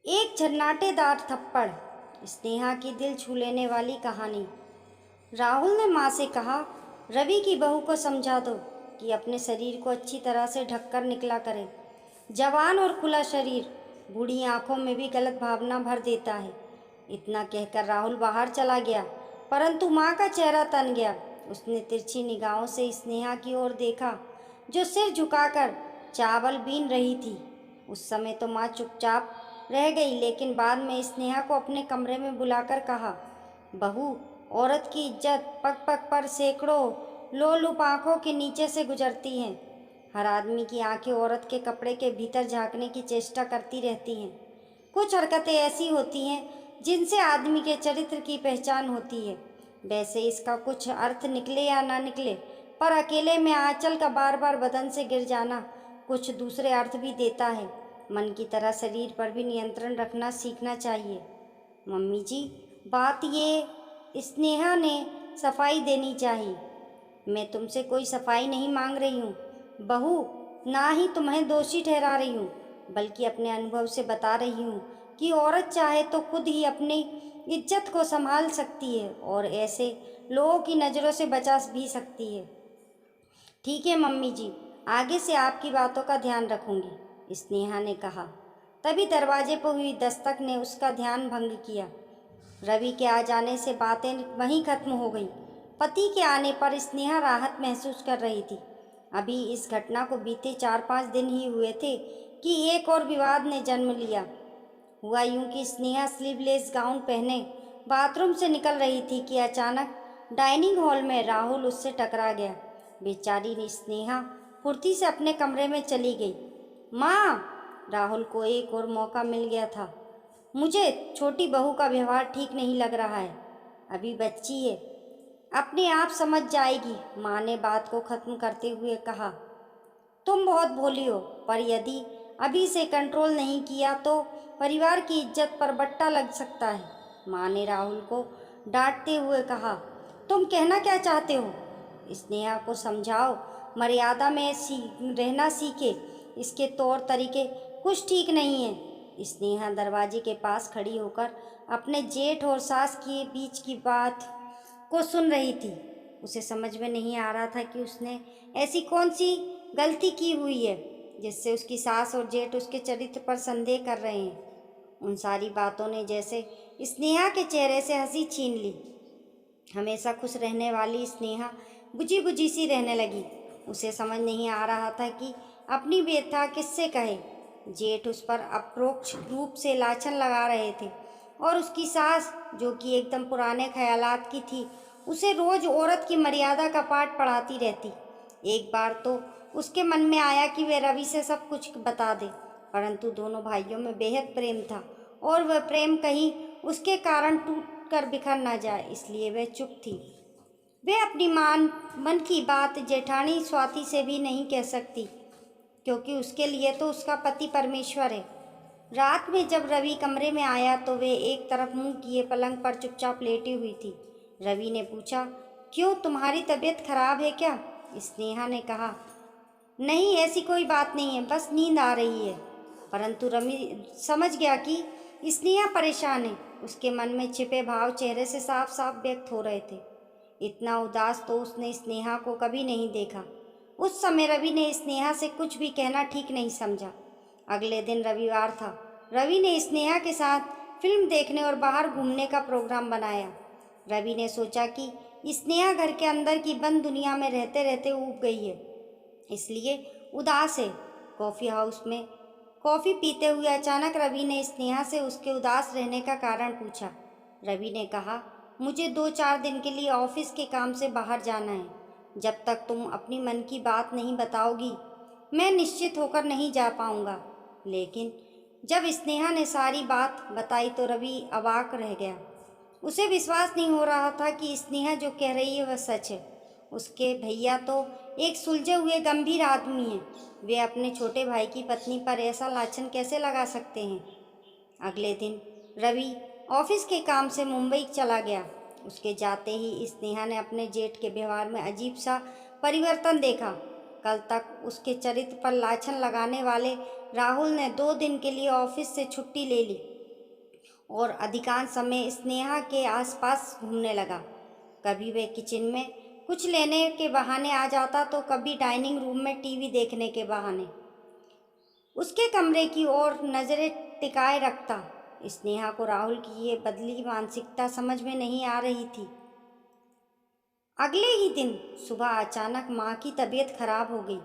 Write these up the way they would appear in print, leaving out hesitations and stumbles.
एक झन्नाटेदार थप्पड़। स्नेहा की दिल छू लेने वाली कहानी। राहुल ने माँ से कहा, रवि की बहू को समझा दो कि अपने शरीर को अच्छी तरह से ढककर निकला करे। जवान और खुला शरीर बूढ़ी आंखों में भी गलत भावना भर देता है। इतना कहकर राहुल बाहर चला गया, परंतु माँ का चेहरा तन गया। उसने तिरछी निगाहों से स्नेहा की ओर देखा, जो सिर झुकाकर चावल बीन रही थी। उस समय तो माँ चुपचाप रह गई, लेकिन बाद में स्नेहा को अपने कमरे में बुलाकर कहा, बहू, औरत की इज्जत पग पग पर सैकड़ों लोलुप आंखों के नीचे से गुजरती हैं। हर आदमी की आंखें औरत के कपड़े के भीतर झांकने की चेष्टा करती रहती हैं। कुछ हरकतें ऐसी होती हैं जिनसे आदमी के चरित्र की पहचान होती है। वैसे इसका कुछ अर्थ निकले या ना निकले, पर अकेले में आंचल का बार बार बदन से गिर जाना कुछ दूसरे अर्थ भी देता है। मन की तरह शरीर पर भी नियंत्रण रखना सीखना चाहिए। मम्मी जी, बात ये स्नेहा ने सफाई देनी चाहिए। मैं तुमसे कोई सफाई नहीं मांग रही हूँ बहू, ना ही तुम्हें दोषी ठहरा रही हूँ, बल्कि अपने अनुभव से बता रही हूँ कि औरत चाहे तो खुद ही अपनी इज्जत को संभाल सकती है और ऐसे लोगों की नज़रों से बचा भी सकती है। ठीक है मम्मी जी, आगे से आपकी बातों का ध्यान रखूंगी, स्नेहा ने कहा। तभी दरवाजे पर हुई दस्तक ने उसका ध्यान भंग किया। रवि के आ जाने से बातें वहीं खत्म हो गईं। पति के आने पर स्नेहा राहत महसूस कर रही थी। अभी इस घटना को बीते 4-5 दिन ही हुए थे कि एक और विवाद ने जन्म लिया। हुआ यूं कि स्नेहा स्लीवलेस गाउन पहने बाथरूम से निकल रही थी कि अचानक डाइनिंग हॉल में राहुल उससे टकरा गया। बेचारी स्नेहा फुर्ती से अपने कमरे में चली गई। माँ, राहुल को एक और मौका मिल गया था। मुझे छोटी बहू का व्यवहार ठीक नहीं लग रहा है। अभी बच्ची है, अपने आप समझ जाएगी, माँ ने बात को खत्म करते हुए कहा। तुम बहुत भोली हो, पर यदि अभी से कंट्रोल नहीं किया तो परिवार की इज्जत पर बट्टा लग सकता है, माँ ने राहुल को डांटते हुए कहा। तुम कहना क्या चाहते हो? स्नेहा को समझाओ, मर्यादा में रहना सीखे। इसके तौर तरीके कुछ ठीक नहीं है। स्नेहा दरवाजे के पास खड़ी होकर अपने जेठ और सास के बीच की बात को सुन रही थी। उसे समझ में नहीं आ रहा था कि उसने ऐसी कौन सी गलती की हुई है जिससे उसकी सास और जेठ उसके चरित्र पर संदेह कर रहे हैं। उन सारी बातों ने जैसे स्नेहा के चेहरे से हंसी छीन ली। हमेशा खुश रहने वाली स्नेहा बुझी बुझी सी रहने लगी। उसे समझ नहीं आ रहा था कि अपनी व्यथा किससे कहे। जेठ उस पर अप्रोक्ष रूप से लाछन लगा रहे थे और उसकी सास, जो कि एकदम पुराने ख्यालात की थी, उसे रोज औरत की मर्यादा का पाठ पढ़ाती रहती। एक बार तो उसके मन में आया कि वे रवि से सब कुछ बता दे, परंतु दोनों भाइयों में बेहद प्रेम था और वह प्रेम कहीं उसके कारण टूट कर बिखर ना जाए, इसलिए वह चुप थी। वे अपनी मन की बात जेठानी स्वाति से भी नहीं कह सकती, क्योंकि उसके लिए तो उसका पति परमेश्वर है। रात में जब रवि कमरे में आया तो वे एक तरफ मुंह किए पलंग पर चुपचाप लेटी हुई थी। रवि ने पूछा, क्यों, तुम्हारी तबीयत खराब है क्या? स्नेहा ने कहा, नहीं, ऐसी कोई बात नहीं है, बस नींद आ रही है। परंतु रवि समझ गया कि स्नेहा परेशान है। उसके मन में छिपे भाव चेहरे से साफ साफ व्यक्त हो रहे थे। इतना उदास तो उसने स्नेहा को कभी नहीं देखा। उस समय रवि ने स्नेहा से कुछ भी कहना ठीक नहीं समझा। अगले दिन रविवार था। रवि ने स्नेहा के साथ फिल्म देखने और बाहर घूमने का प्रोग्राम बनाया। रवि ने सोचा कि स्नेहा घर के अंदर की बंद दुनिया में रहते रहते ऊब गई है, इसलिए उदास है। कॉफ़ी हाउस में कॉफ़ी पीते हुए अचानक रवि ने स्नेहा से उसके उदास रहने का कारण पूछा। रवि ने कहा, मुझे 2-4 दिन के लिए ऑफिस के काम से बाहर जाना है। जब तक तुम अपनी मन की बात नहीं बताओगी, मैं निश्चित होकर नहीं जा पाऊंगा। लेकिन जब स्नेहा ने सारी बात बताई तो रवि अवाक रह गया। उसे विश्वास नहीं हो रहा था कि स्नेहा जो कह रही है वह सच है। उसके भैया तो एक सुलझे हुए गंभीर आदमी हैं। वे अपने छोटे भाई की पत्नी पर ऐसा लाछन कैसे लगा सकते हैं? अगले दिन रवि ऑफिस के काम से मुंबई चला गया। उसके जाते ही स्नेहा ने अपने जेठ के व्यवहार में अजीब सा परिवर्तन देखा। कल तक उसके चरित्र पर लाछन लगाने वाले राहुल ने 2 दिन के लिए ऑफिस से छुट्टी ले ली। और अधिकांश समय स्नेहा के आसपास घूमने लगा। कभी वह किचन में कुछ लेने के बहाने आ जाता तो कभी डाइनिंग रूम में टीवी देखने के बहाने उसके कमरे की ओर नज़रें टिकाए रखता। स्नेहा को राहुल की ये बदली मानसिकता समझ में नहीं आ रही थी। अगले ही दिन सुबह अचानक माँ की तबीयत खराब हो गई।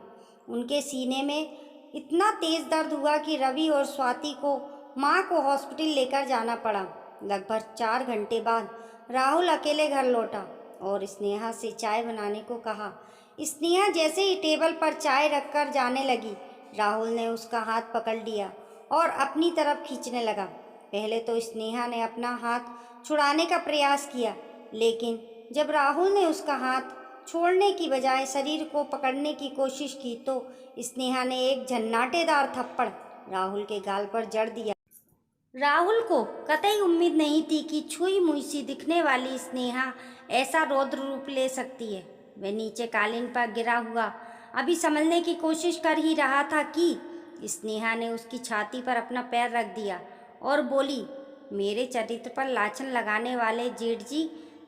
उनके सीने में इतना तेज दर्द हुआ कि रवि और स्वाति को माँ को हॉस्पिटल लेकर जाना पड़ा। लगभग 4 घंटे बाद राहुल अकेले घर लौटा और स्नेहा से चाय बनाने को कहा। स्नेहा जैसे ही टेबल पर चाय रखकर जाने लगी, राहुल ने उसका हाथ पकड़ लिया और अपनी तरफ खींचने लगा। पहले तो स्नेहा ने अपना हाथ छुड़ाने का प्रयास किया, लेकिन जब राहुल ने उसका हाथ छोड़ने की बजाय शरीर को पकड़ने की कोशिश की तो स्नेहा ने एक झन्नाटेदार थप्पड़ राहुल के गाल पर जड़ दिया। राहुल को कतई उम्मीद नहीं थी कि छुई मुई सी दिखने वाली स्नेहा ऐसा रौद्र रूप ले सकती है। वह नीचे कालीन पर गिरा हुआ अभी संभलने की कोशिश कर ही रहा था कि स्नेहा ने उसकी छाती पर अपना पैर रख दिया और बोली, मेरे चरित्र पर लाछन लगाने वाले जेठ जी,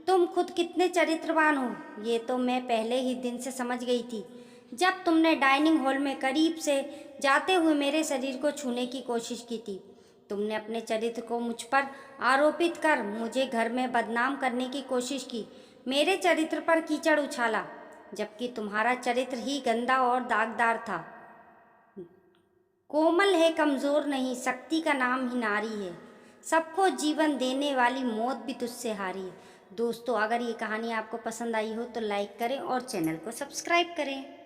तुम खुद कितने चरित्रवान हो ये तो मैं पहले ही दिन से समझ गई थी। जब तुमने डाइनिंग हॉल में करीब से जाते हुए मेरे शरीर को छूने की कोशिश की थी, तुमने अपने चरित्र को मुझ पर आरोपित कर मुझे घर में बदनाम करने की कोशिश की, मेरे चरित्र पर कीचड़ उछाला, जबकि तुम्हारा चरित्र ही गंदा और दागदार था। कोमल है, कमज़ोर नहीं, शक्ति का नाम ही नारी है, सबको जीवन देने वाली मौत भी तुझसे हारी है। दोस्तों, अगर ये कहानी आपको पसंद आई हो तो लाइक करें और चैनल को सब्सक्राइब करें।